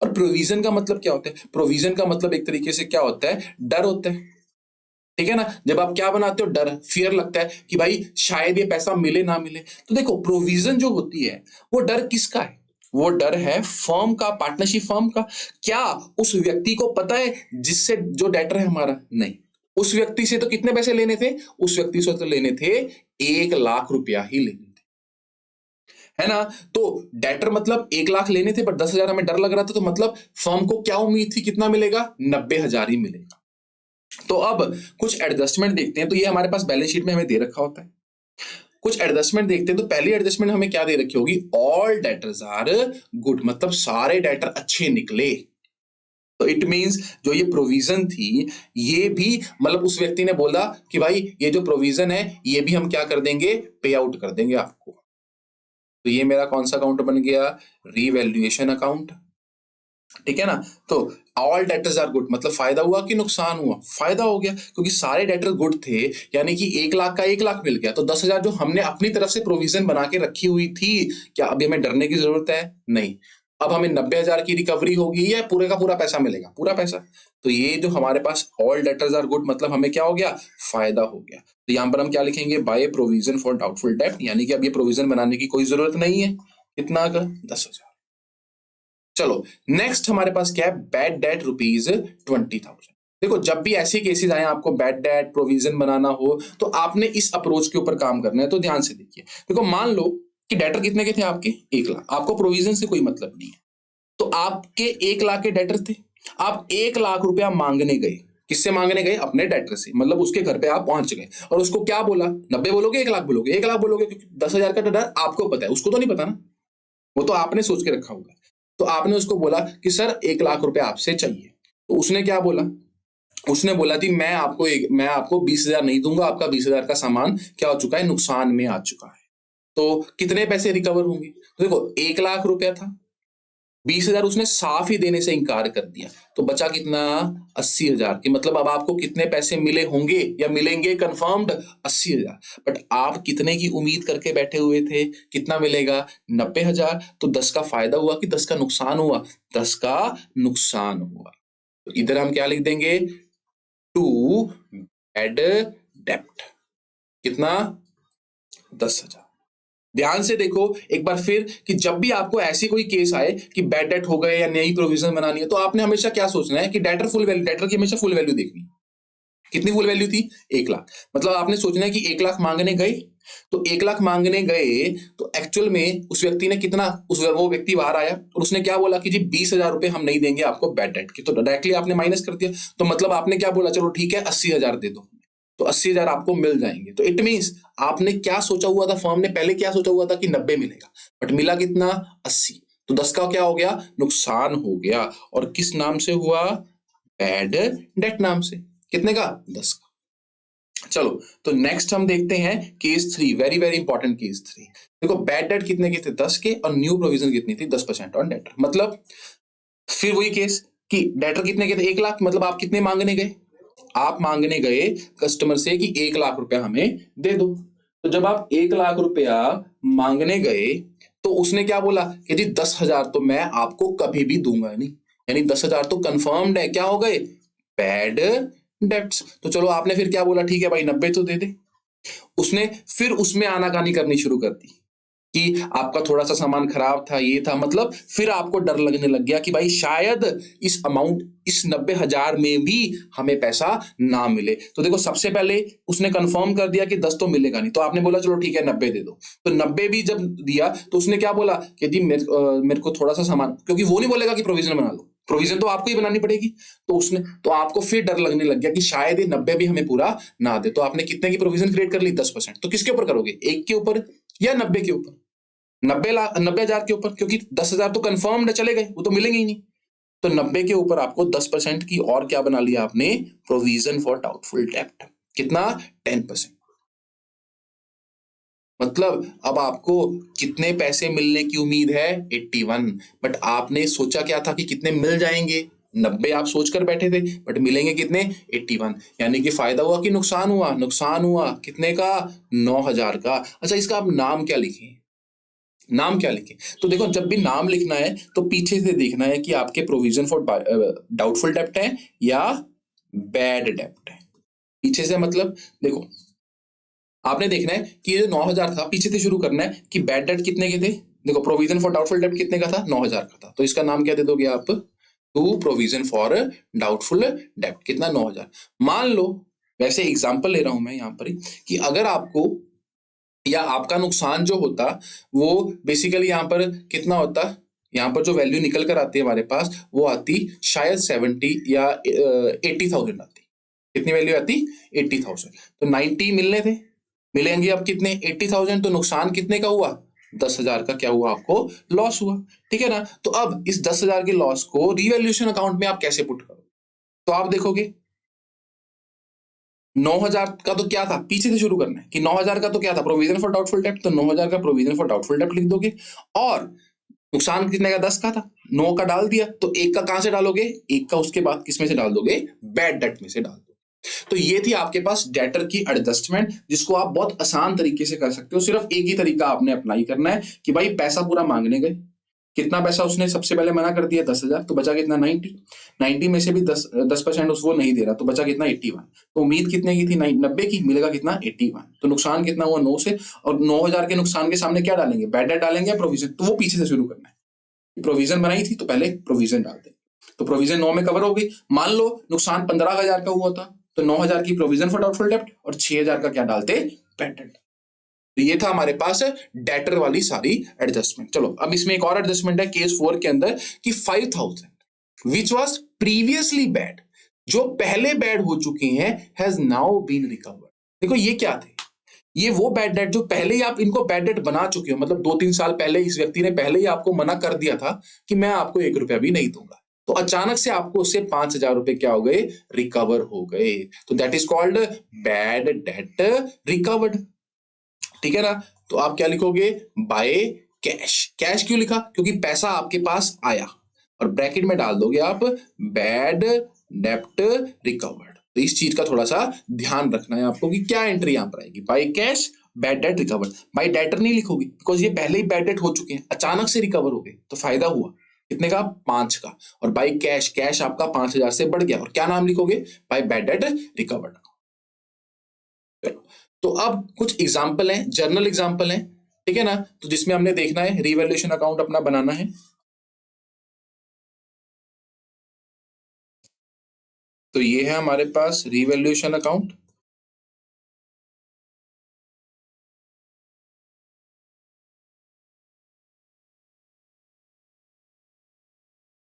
और प्रोविजन का मतलब क्या होता है? प्रोविजन का मतलब एक तरीके से क्या होता है, डर होता है। ठीक है ना, जब आप क्या बनाते हो, डर, फियर लगता है कि भाई शायद ये पैसा मिले ना मिले। तो देखो प्रोविजन जो होती है वो डर किसका है? वो डर है फर्म का, पार्टनरशिप फर्म का। क्या उस व्यक्ति को पता है जिससे जो डेटर है हमारा? नहीं। उस व्यक्ति से तो कितने पैसे लेने थे? उस व्यक्ति से तो लेने थे 1 लाख रुपया ही लेने थे, है ना। तो डेटर मतलब 1 लाख लेने थे, पर 10,000 हमें डर लग रहा था, तो मतलब फर्म को क्या उम्मीद थी, कितना मिलेगा? 90,000 ही मिलेगा। तो अब कुछ एडजस्टमेंट देखते हैं। तो ये हमारे पास बैलेंस शीट में हमें दे रखा होता है। कुछ एडजस्टमेंट देखते हैं। तो पहली एडजस्टमेंट हमें क्या दे रखी होगी? ऑल डेटर्स आर गुड, मतलब सारे डेटर अच्छे निकले। तो इट मींस जो ये प्रोविजन थी, ये भी मतलब उस व्यक्ति ने बोला कि भाई ये जो प्रोविजन है ये भी हम क्या कर देंगे, पे आउट कर देंगे आपको। तो ये मेरा कौन सा अकाउंट बन गया? Revaluation account. ठीक है ना। तो ऑल डेटर्स आर गुड मतलब फायदा हुआ कि नुकसान हुआ? फायदा हो गया, क्योंकि सारे डेटर गुड थे, यानी कि 1 लाख का 1 लाख मिल गया। तो 10,000 जो हमने अपनी तरफ से प्रोविजन बना के रखी हुई थी, क्या अभी हमें डरने की जरूरत है? नहीं। अब हमें 90,000 की रिकवरी होगी या पूरे का पूरा पैसा मिलेगा? पूरा पैसा। तो ये जो हमारे पास ऑल डेटर्स आर गुड मतलब हमें क्या हो गया? फायदा हो गया। तो यहां पर हम क्या लिखेंगे? बाय प्रोविजन फॉर डाउटफुल डेब्ट, यानी कि अब ये प्रोविजन बनाने की कोई जरूरत नहीं है। कितना का? 10,000। चलो नेक्स्ट हमारे पास क्या है? Bad debt ₹20,000। देखो जब भी ऐसे केसेस आए आपको बैड डेट प्रोविजन बनाना हो, तो आपने इस अप्रोच के ऊपर काम करना है। तो ध्यान से देखिए, देखो मान लो कि डेटर कितने के थे आपके? 1 लाख। आपको प्रोविजन से कोई मतलब नहीं है, तो आपके 1 लाख के डेटर थे। आप 1 लाख रुपया मांगने गए। किससे मांगने गए? अपने डेटर से, मतलब उसके घर पे आप पहुंच गए और उसको क्या बोला? 90 बोलोगे, 1 लाख बोलोगे? 1 लाख बोलोगे, क्योंकि 10,000 का डेटर आपको पता है, उसको तो नहीं पता ना, वो तो आपने सोच के रखा होगा। तो आपने उसको बोला कि सर 1 लाख रुपए आपसे चाहिए। तो उसने क्या बोला? उसने बोला कि मैं आपको 20,000 नहीं दूंगा, आपका 20,000 का सामान क्या हो चुका है? नुकसान में आ चुका है। तो कितने पैसे रिकवर होंगे? तो देखो 1 लाख रुपया था, 20,000 उसने साफ ही देने से इनकार कर दिया, तो बचा कितना? 80,000 की। मतलब अब आपको कितने पैसे मिले होंगे या मिलेंगे? कंफर्म्ड 80,000। बट आप कितने की उम्मीद करके बैठे हुए थे? कितना मिलेगा? 90,000। तो 10 का फायदा हुआ कि 10 का नुकसान हुआ? 10 का नुकसान हुआ। तो इधर हम क्या लिख देंगे? टू बैड डेप्ट। कितना? 10,000। ध्यान से देखो एक बार फिर कि जब भी आपको ऐसी कोई केस आए कि बैड डेट हो गए या नई प्रोविजन बनानी है, तो आपने हमेशा क्या सोचना है कि डेटर की हमेशा फुल वैल्यू देखनी है। कितनी फुल वैल्यू थी? 1 लाख। मतलब आपने सोचना है कि 1 लाख मांगने गए, तो 1 लाख मांगने गए तो एक्चुअल में उस व्यक्ति ने कितना, वो व्यक्ति बाहर आया और उसने क्या बोला कि जी 20,000 रुपए हम नहीं देंगे आपको बैड डेट की। तो डायरेक्टली आपने माइनस कर दिया। तो मतलब आपने क्या बोला? चलो ठीक है 80,000 दे दो, तो 80,000 आपको मिल जाएंगे। तो इट मीन्स आपने क्या सोचा हुआ था, फर्म ने पहले क्या सोचा हुआ था कि 90 मिलेगा, बट मिला कितना? 80। तो 10 का क्या हो गया? नुकसान हो गया। और किस नाम से हुआ? बैड डेट नाम से। कितने का? 10 का। चलो तो नेक्स्ट हम देखते हैं case 3, very very important case 3। देखो बैड डेट कितने के थे? 10 के, और न्यू प्रोविजन कितनी थी? 10% ऑन डेटर। मतलब फिर वही केस कि डेटर कितने के थे? 1 लाख। मतलब आप कितने मांगने गए? आप मांगने गए कस्टमर से कि 1 लाख रुपया हमें दे दो। तो जब आप 1 लाख रुपया मांगने गए, तो उसने क्या बोला कि जी 10,000 तो मैं आपको कभी भी दूंगा नहीं, यानी 10,000 तो कंफर्म्ड है। क्या हो गए? Bad debts. तो चलो आपने फिर क्या बोला? ठीक है भाई 90 तो दे दे। उसने फिर उसमें आनाकानी करनी शुरू कर दी कि आपका थोड़ा सा सामान खराब था, ये था, मतलब फिर आपको डर लगने लग गया कि भाई शायद इस अमाउंट, इस 90,000 में भी हमें पैसा ना मिले। तो देखो सबसे पहले उसने कंफर्म कर दिया कि 10 तो मिलेगा नहीं, तो आपने बोला चलो ठीक है 90 दे दो। तो 90 भी जब दिया तो उसने क्या बोला कि जी मेरे को थोड़ा सा सामान, क्योंकि वो नहीं बोलेगा कि प्रोविजन बना लो, प्रोविजन तो आपको ही बनानी पड़ेगी। तो उसने, तो आपको फिर डर लगने लग गया कि शायद ये 90 भी हमें पूरा ना दे। तो आपने कितने की प्रोविजन क्रिएट कर ली? 10%। तो किसके ऊपर करोगे? 1 के ऊपर या 90 के ऊपर? 90,000 के ऊपर, क्योंकि 10,000 तो कंफर्म्ड चले गए, वो तो मिलेंगे ही नहीं। तो 90 के ऊपर आपको 10% की और क्या बना लिया आपने, प्रोविजन फॉर डाउटफुल डेब्ट। कितना, 10%। मतलब अब आपको कितने पैसे मिलने की उम्मीद है, 81। बट आपने सोचा क्या था कि कितने मिल जाएंगे, 90 आप सोचकर बैठे थे, बट मिलेंगे कितने, 81। यानी कि फायदा हुआ कि नुकसान हुआ, नुकसान हुआ कितने का, 9,000 का। अच्छा, इसका आप नाम क्या लिखें, नाम क्या लिखें? तो देखो, जब भी नाम लिखना है तो पीछे से देखना है कि आपके प्रोविजन फॉर डाउटफुल डेब्ट है या बैड डेब्ट है। पीछे से मतलब देखो, आपने देखना है कि ये जो 9,000 था, पीछे से शुरू करना है कि बैड डेट कितने के थे। देखो, प्रोविजन फॉर डाउटफुल डेब्ट कितने का था, 9,000 का था, तो इसका नाम क्या दे दोगे आप, टू प्रोविजन फॉर डाउटफुल डेब्ट। कितना, 9,000। मान लो, वैसे एग्जांपल ले रहा हूं मैं यहां पर ही, कि अगर आपको या आपका नुकसान जो होता वो बेसिकली यहां पर कितना होता, यहां पर जो वैल्यू निकल कर आती है हमारे पास, वो आती शायद 70 या 80,000 आती। कितनी वैल्यू आती, 80,000। तो 90 मिलने थे, मिलेंगे अब कितने, 80,000। तो नुकसान कितने का हुआ, 10,000 का क्या हुआ, आपको लॉस हुआ। ठीक है ना। तो अब इस 10,000 के लॉस को रिवैल्यूएशन अकाउंट में आप कैसे पुट करो, तो आप देखोगे 9,000 का तो क्या था, पीछे से शुरू करना है कि 9,000 का तो क्या था, प्रोविजन फॉर डाउटफुल डेब्ट। तो 9,000 का प्रोविजन फॉर डाउटफुल डेब्ट लिख दोगे, और नुकसान कितने का, 10 का था, 9 का डाल दिया। तो एक का कहां से डालोगे, एक का उसके बाद किस में से डाल दोगे, बैड डेट में से डाल दोगे। तो ये थी आपके पास डेटर की एडजस्टमेंट, जिसको आप बहुत आसान तरीके से कर सकते हो। सिर्फ एक ही तरीका आपने अप्लाई करना है कि भाई पैसा पूरा मांगने गए, कितना पैसा उसने सबसे पहले मना कर दिया, 10,000, तो बचा कितना, 90। 90 में से भी 10% उसको नहीं दे रहा, तो बचा कितना, 81। तो उम्मीद कितने की थी, 90 की, मिलेगा कितना, 81। तो नुकसान कितना हुआ, 9 से। और 9,000 के नुकसान के सामने क्या डालेंगे, बैड डेट डालेंगे या प्रोविजन, तो वो पीछे से शुरू करना है। प्रोविजन बनाई थी तो पहले प्रोविजन डाल दें, तो प्रोविजन 9 में कवर हो गई। मान लो नुकसान 15,000 का हुआ था, तो 9,000 की प्रोविजन फॉर डाउटफुल डेब्ट और 6,000 का क्या डालते, बैड डेट। तो ये था हमारे पास डेटर वाली सारी एडजस्टमेंट। चलो, अब इसमें एक और एडजस्टमेंट है केस 4 के अंदर कि 5,000 विच वॉज प्रीवियसली बैड, जो पहले बैड हो चुके हैं, हैज नाउ बीन रिकवर्ड। देखो ये क्या थे, ये वो बैड डेट जो पहले ही आप इनको बैड डेट बना चुके हो, मतलब 2-3 साल पहले इस व्यक्ति ने पहले ही आपको मना कर दिया था कि मैं आपको 1 रुपया भी नहीं दूंगा, तो अचानक से आपको उससे 5,000 रुपए क्या हो गए, रिकवर हो गए। तो that is called bad debt recovered. ठीक है ना। तो आप क्या लिखोगे, बाय कैश। कैश क्यों लिखा, क्योंकि पैसा आपके पास आया, और ब्रैकेट में डाल दोगे आप बैड डेप्ट रिकवर्ड। तो इस चीज का थोड़ा सा ध्यान रखना है आपको कि क्या एंट्री यहां पर आएगी, by cash, bad debt recovered. Bye debtor नहीं लिखोगे, बिकॉज ये पहले ही बैड डेट हो चुके हैं, अचानक से रिकवर हो गए, तो फायदा हुआ कितने का, 5 का। और बाय कैश, कैश आपका 5,000 से बढ़ गया, और क्या नाम लिखोगे, बाय बैड डेट रिकवर्ड। तो अब कुछ एग्जाम्पल हैं, जर्नल एग्जाम्पल हैं, ठीक है ना, तो जिसमें हमने देखना है रिवैल्यूएशन अकाउंट अपना बनाना है। तो ये है हमारे पास रिवैल्यूएशन अकाउंट।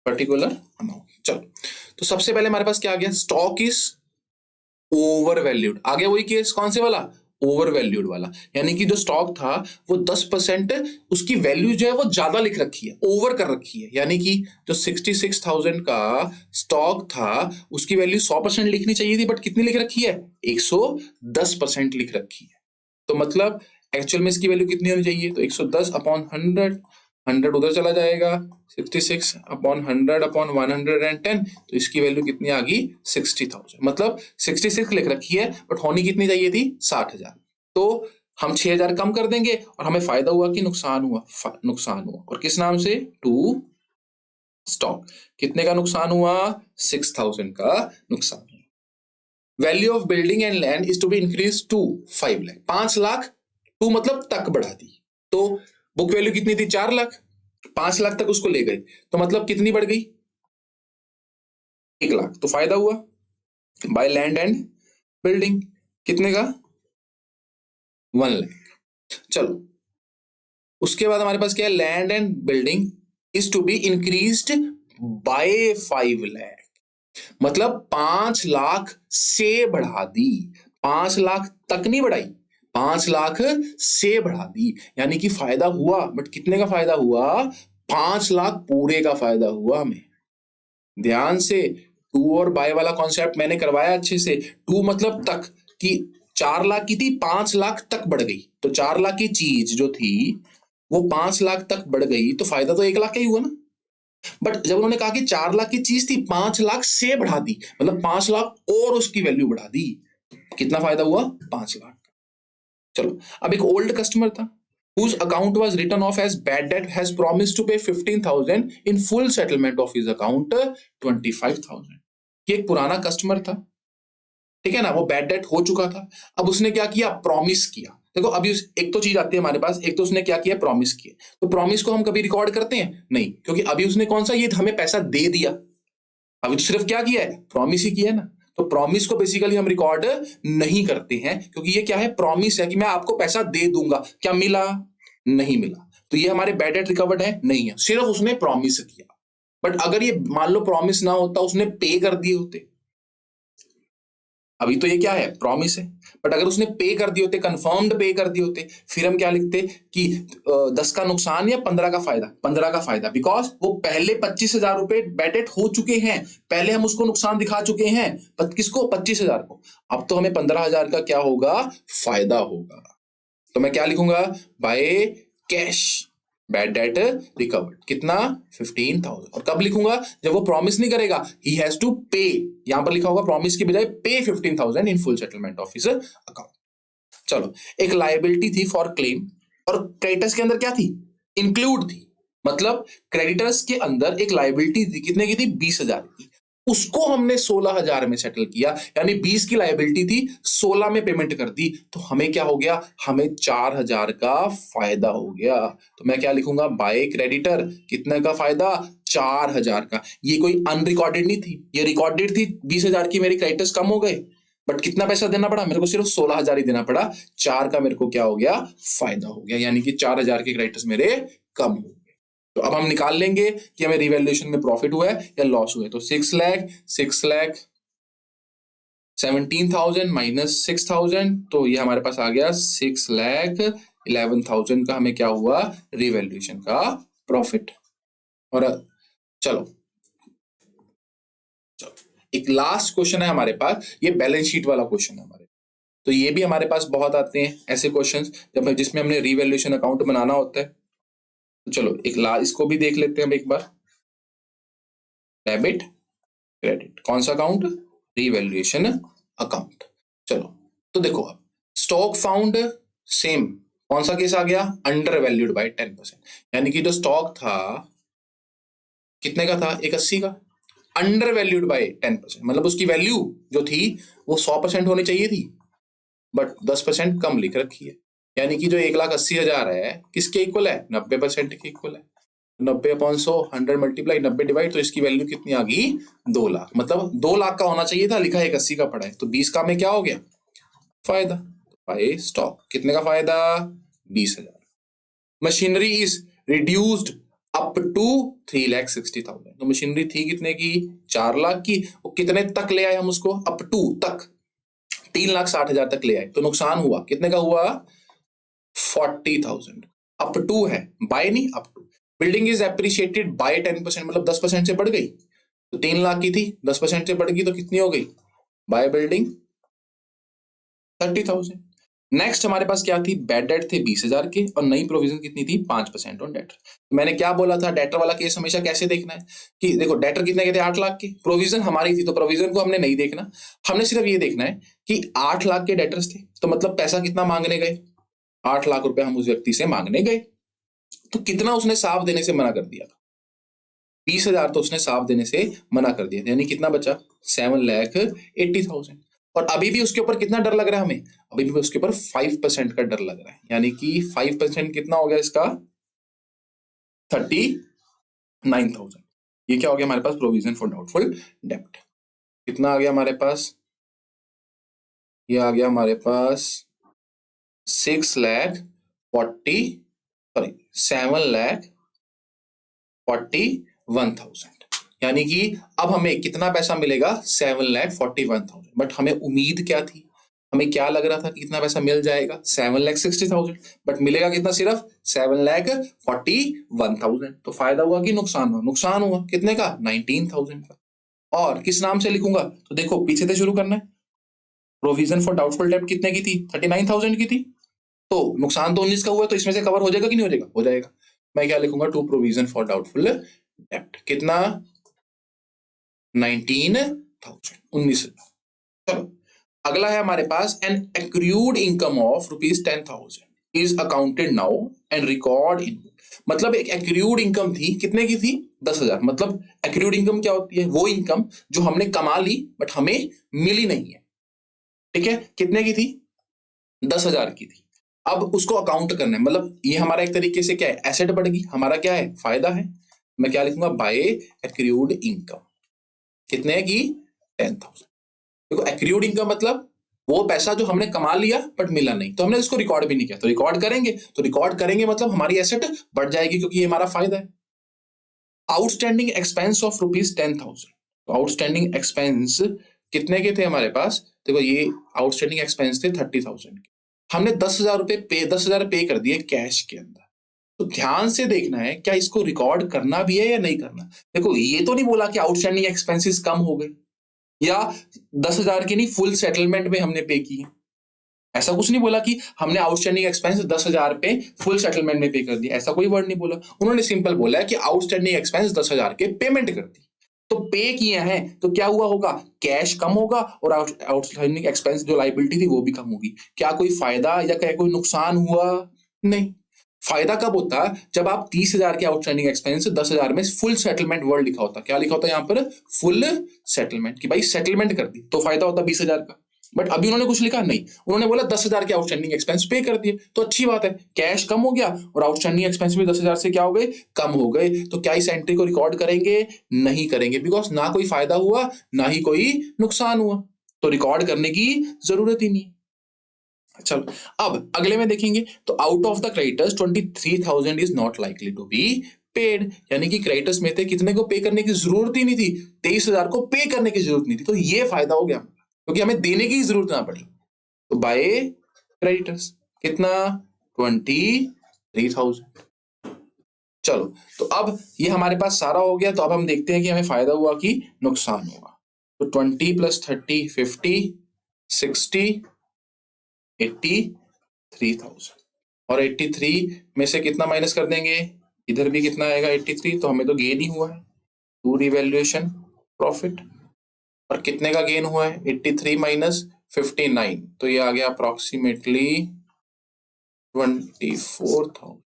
Particular amount. चलो, तो सबसे पहले हमारे पास क्या आ गया, स्टॉक इज ओवर वैल्यूड। आगे वही केस कौन से वाला, ओवर वैल्यूड वाला। यानी कि जो स्टॉक था वो 10% उसकी वैल्यू जो है वो ज्यादा लिख रखी है, ओवर कर रखी है। यानी कि जो 66,000 का स्टॉक था उसकी वैल्यू 100% लिखनी चाहिए थी, बट कितनी लिख रखी है, 110% लिख रखी है। तो मतलब एक्चुअल में इसकी वैल्यू कितनी होनी चाहिए, तो 110 अपॉन 100, 100 उधर चला जाएगा, 66 अपॉन 100 अपॉन 110, तो इसकी वैल्यू कितनी आ गई, 60,000। मतलब 66 लिख रखी है, बट होनी कितनी चाहिए थी, 60,000। तो हम 6,000 कम कर देंगे, और हमें फायदा हुआ कि नुकसान हुआ, नुकसान हुआ, और किस नाम से, टू स्टॉक। कितने का नुकसान हुआ, 6,000 का नुकसान। Value of building and land is to be increase to 5 lakh, 5 lakh, to मतलब तक बढ़ा दी। तो बुक वैल्यू कितनी थी, 4 लाख, 5 लाख तक उसको ले गए, तो मतलब कितनी बढ़ गई, 1 लाख। तो फायदा हुआ बाय लैंड एंड बिल्डिंग, कितने का, 1 लाख। चलो, उसके बाद हमारे पास क्या है, land and building is to be increased by 5 lakh, मतलब 5 लाख से बढ़ा दी, 5 लाख तक नहीं बढ़ाई, 5 लाख से बढ़ा दी। यानी कि फायदा हुआ, बट कितने का फायदा हुआ, 5 लाख पूरे का फायदा हुआ हमें। ध्यान से, टू और बाय वाला कॉन्सेप्ट मैंने करवाया अच्छे से। टू मतलब तक, कि 4 लाख की थी 5 लाख तक बढ़ गई, तो 4 लाख की चीज जो थी वो 5 लाख तक बढ़ गई, तो फायदा तो 1 लाख का ही हुआ ना। बट जब उन्होंने कहा कि 4 लाख की चीज थी 5 लाख से बढ़ा दी, मतलब 5 लाख और उसकी वैल्यू बढ़ा दी, कितना फायदा हुआ? 5 लाख। चलो, अब एक ओल्ड कस्टमर था whose account was written off as bad debt has promised to pay 15,000 in full settlement of his account 25,000। ये एक पुराना कस्टमर था, ठीक है ना, वो बैड डेट हो चुका था। अब उसने क्या किया? प्रॉमिस किया। देखो अभी एक तो चीज आती है हमारे पास, एक तो उसने क्या किया? प्रॉमिस किया। तो प्रॉमिस को हम कभी रिकॉर्ड करते हैं? नहीं, क्योंकि अभी उसने कौन सा, ये हमें पैसा दे दिया। अभी तो सिर्फ क्या किया है? प्रॉमिस ही किया है ना। तो प्रॉमिस को बेसिकली हम रिकॉर्ड नहीं करते हैं, क्योंकि ये क्या है? प्रॉमिस है कि मैं आपको पैसा दे दूंगा। क्या मिला? नहीं मिला। तो ये हमारे बैड डेट रिकवर्ड है? नहीं है, सिर्फ उसने प्रॉमिस किया। बट अगर ये मान लो प्रॉमिस ना होता, उसने पे कर दिए होते, अभी तो ये क्या है? प्रॉमिस है। बट अगर उसने पे कर दिए होते, कंफर्म्ड पे कर दिए होते, फिर हम क्या लिखते कि 10 का नुकसान या 15 का फायदा? 15 का फायदा, बिकॉज वो पहले 25,000 रुपए बैड डेट हो चुके हैं, पहले हम उसको नुकसान दिखा चुके हैं। किसको? 25,000 को। अब तो हमें 15,000 का क्या होगा? फायदा होगा। तो मैं क्या लिखूंगा? By cash bad debt recovered, कितना? 15,000। और कब लिखूंगा? जब वो प्रॉमिस नहीं करेगा, ही हैज टू पे, यहां पर लिखा होगा प्रॉमिस की बजाय पे 15,000 in full settlement of his account. चलो, एक लायबिलिटी थी फॉर क्लेम, और क्रेडिटर्स के अंदर क्या थी? इंक्लूड थी। मतलब क्रेडिटर्स के अंदर एक लायबिलिटी थी, कितने की थी? 20,000 की। उसको हमने 16,000 में सेटल किया, यानी 20 की लायबिलिटी थी, 16 में पेमेंट कर दी। तो हमें क्या हो गया? हमें 4,000 का फायदा हो गया। तो मैं क्या लिखूंगा? बाय क्रेडिटर, कितने का फायदा? 4,000 का। ये कोई अनरिकॉर्डेड नहीं थी, ये रिकॉर्डेड थी। 20,000 की मेरी क्रेडिटर्स कम हो गए, बट कितना पैसा देना पड़ा मेरे को? सिर्फ 16,000 ही देना पड़ा। 4 का मेरे को क्या हो गया? फायदा हो गया, यानी कि 4,000 के क्रेडिटर्स मेरे कम हो गए। तो अब हम निकाल लेंगे कि हमें रिवैल्यूएशन में प्रॉफिट हुआ है या लॉस हुआ है। तो 6 लाख 17,000 माइनस 6,000, तो ये हमारे पास आ गया 6,11,000 का हमें क्या हुआ? रिवैल्यूएशन का प्रॉफिट। और चलो एक लास्ट क्वेश्चन है हमारे पास, ये बैलेंस शीट वाला क्वेश्चन है हमारे। तो ये भी हमारे पास बहुत आते हैं ऐसे क्वेश्चंस, जब जिसमें हमने रिवैल्यूएशन अकाउंट बनाना होता है। तो चलो इसको भी देख लेते हैं हम एक बार। डेबिट क्रेडिट, कौन सा अकाउंट? Revaluation account. चलो, तो देखो अब स्टॉक फाउंड, सेम, कौन सा केस आ गया? अंडर वैल्यूड बाय 10%, यानी कि जो स्टॉक था कितने का था? 81 का, अंडर वैल्यूड बाय 10%, मतलब उसकी वैल्यू जो थी वो 100% होनी चाहिए थी, बट 10% कम लिख रखी है। यानी कि जो 1,80,000 है किसके इक्वल है? 90% के इक्वल है। 90/100, 100 मल्टीप्लाई 90 डिवाइड, तो इसकी वैल्यू कितनी आ गई? 2 लाख। मतलब 2 लाख का होना चाहिए था, लिखा है 81 का पड़ा है, तो 20 का में क्या हो गया? फायदा। बाय स्टॉक, कितने का फायदा? 20,000। Machinery is reduced up to 3,60,000। तो मशीनरी थी कितने की? 4 लाख की। वो कितने तक ले आए हम उसको? अप टू तक, 3,60,000 तक ले आए। तो नुकसान हुआ कितने का हुआ? 40,000। अप टू है, बाय नहीं, up to. Building is appreciated by 10%, मतलब 10% से बढ़ गई। तो 3 लाख की थी, 10% से बढ़ गई, तो कितनी हो गई? By building 30,000। नेक्स्ट हमारे पास क्या थी? बैड डेट थे 20,000 के, और नई प्रोविजन कितनी थी? 5% ऑन डेटर। तो मैंने क्या बोला था? डेटर वाला केस हमेशा कैसे देखना है कि देखो डेटर कितने के थे? 8 लाख के, प्रोविजन हमारी थी, तो प्रोविजन को हमने नहीं देखना, हमने सिर्फ ये देखना है कि 8 लाख के डेटर्स थे, तो मतलब पैसा कितना मांगने गए? 8 लाख रुपए हम उस व्यक्ति से मांगने गए। तो कितना उसने साफ देने से मना कर दिया था? 20,000 तो उसने साफ देने से मना कर दिया था, यानी कितना बचा? 7,80,000। और अभी भी उसके ऊपर कितना डर लग रहा है हमें? अभी भी उसके ऊपर 5% का डर लग रहा है, यानी कि 5% कितना हो गया इसका? 39,000। ये क्या हो गया हमारे पास? प्रोविजन फॉर डाउटफुल डेब्ट। कितना आ गया हमारे पास? ये आ गया हमारे पास 7,41,000, यानी कि अब हमें कितना पैसा मिलेगा? 7,41,000। बट हमें उम्मीद क्या थी? हमें क्या लग रहा था कि कितना पैसा मिल जाएगा? 7,60,000। बट मिलेगा कितना? सिर्फ 7,41,000। तो फायदा हुआ कि नुकसान हुआ? नुकसान हुआ। कितने का? 19,000 का। और किस नाम से लिखूंगा, तो देखो पीछे से शुरू करना है। प्रोविजन फॉर डाउटफुल डेब्ट कितने की थी, 39,000 की थी। तो नुकसान तो 19 का हुआ, तो इसमें से कवर हो जाएगा कि नहीं हो जाएगा, हो जाएगा। मैं क्या लिखूंगा, टू प्रोविजन फॉर डाउटफुल डेब्ट कितना, 19,000, 19,000। चलो अगला है हमारे पास, an accrued income of ₹10,000 is accounted now and record in. मतलब एक एक्रूड इनकम थी, कितने की थी, 10,000। मतलब एक्रूड इनकम क्या होती है, वो इनकम जो हमने कमा ली बट हमें मिली नहीं है, ठीक है। कितने की थी, 10,000 की थी। अब उसको अकाउंट करना है, मतलब ये हमारा एक तरीके से क्या है, एसेट बढ़ गई, हमारा क्या है, फायदा है। मैं क्या लिखूंगा, बाय एक्रूड इनकम कितने की, 10,000। देखो एक्रूड इनकम मतलब वो पैसा जो हमने कमा लिया बट मिला नहीं, तो हमने इसको रिकॉर्ड भी नहीं किया, तो रिकॉर्ड करेंगे, तो रिकॉर्ड करेंगे मतलब हमारी एसेट बढ़ जाएगी क्योंकि ये हमारा फायदा है। Outstanding expense of ₹10,000। Outstanding expense कितने के थे हमारे पास, देखो ये आउटस्टैंडिंग एक्सपेंस थे 30,000 के। हमने 10,000 पे कर दिए कैश के अंदर। तो ध्यान से देखना है, क्या इसको रिकॉर्ड करना भी है या नहीं करना। देखो ये तो नहीं बोला कि आउटस्टैंडिंग एक्सपेंसेस कम हो गए, या 10,000 की नहीं, फुल सेटलमेंट में हमने पे किए, ऐसा कुछ नहीं बोला कि हमने आउटस्टैंडिंग एक्सपेंस 10,000 पे फुल सेटलमेंट में पे कर दिया, ऐसा कोई वर्ड नहीं बोला। उन्होंने सिंपल बोला है कि आउटस्टैंडिंग एक्सपेंस 10,000 के पेमेंट कर दी, तो पे किए हैं, तो क्या हुआ होगा, कैश कम होगा और आउटस्टैंडिंग एक्सपेंस जो लाइबिलिटी थी वो भी कम होगी। क्या कोई फायदा या क्या कोई नुकसान हुआ, नहीं। फायदा कब होता है, जब आप 30,000 के आउटस्टैंडिंग एक्सपेंस 10,000 में फुल सेटलमेंट वर्ड लिखा होता, क्या लिखा होता है यहाँ पर, फुल सेटलमेंट, कि भाई सेटलमेंट कर दी, तो फायदा होता 20,000 का। बट अभी उन्होंने कुछ लिखा नहीं, उन्होंने बोला 10,000 के आउटस्टैंडिंग एक्सपेंस पे कर दिए, तो अच्छी बात है, कैश कम हो गया और आउटस्टैंडिंग एक्सपेंस भी 10,000 से क्या हो गए, कम हो गए। तो क्या इस एंट्री को रिकॉर्ड करेंगे, नहीं करेंगे, बिकॉज ना कोई फायदा हुआ ना ही कोई नुकसान हुआ, तो रिकॉर्ड करने की जरूरत ही नहीं। चलो अब अगले में देखेंगे, तो out of the creditors 23,000 is not likely to be paid, यानी कि क्रेडिटर्स में थे कितने को पे करने की जरूरत ही नहीं थी, 23,000 को पे करने की जरूरत नहीं थी, तो ये फायदा हो गया क्योंकि हमें देने की जरूरत ना पड़ी। तो बाय क्रेडिटर्स कितना, 23,000। चलो तो अब ये हमारे पास सारा हो गया, तो अब हम देखते हैं कि हमें फायदा हुआ कि नुकसान हुआ। तो 20 + 30 50 60 83,000, और 83 में से कितना माइनस कर देंगे, इधर भी कितना आएगा 83, तो हमें तो गेन ही हुआ है, टू रिवैल्यूएशन प्रॉफिट। और कितने का गेन हुआ है, 83 - 59, तो ये आ गया अप्रोक्सीमेटली 24,000।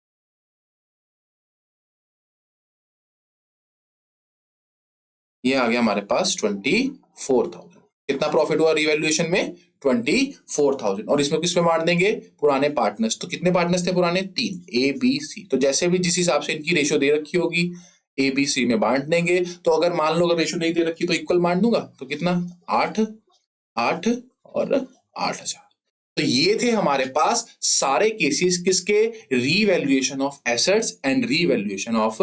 ये आ गया हमारे पास 24,000। कितना प्रॉफिट हुआ रिवैल्यूएशन में, 24,000। और इसमें किसमें बांट देंगे, पुराने पार्टनर्स। तो कितने पार्टनर्स थे पुराने, 3, ए बी सी। तो जैसे भी जिस हिसाब से इनकी रेशियो दे रखी होगी ए बी सी में बांट देंगे। तो अगर मान लो अगर रेशियो नहीं दे रखी तो इक्वल बांट दूंगा, तो कितना 8 8 और 8,000। तो ये थे हमारे पास सारे केसेस किसके, revaluation of assets and revaluation of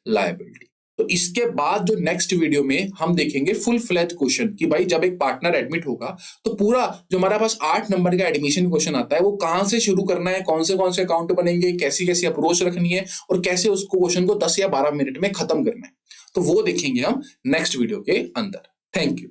liability. तो इसके बाद जो नेक्स्ट वीडियो में हम देखेंगे फुल फ्लैज क्वेश्चन, कि भाई जब एक पार्टनर एडमिट होगा तो पूरा जो हमारे पास 8 नंबर का एडमिशन क्वेश्चन आता है वो कहां से शुरू करना है, कौन से अकाउंट बनेंगे, कैसी कैसी अप्रोच रखनी है और कैसे उसको क्वेश्चन को 10 या 12 मिनट में खत्म करना है। तो वो देखेंगे हम नेक्स्ट वीडियो के अंदर। Thank you.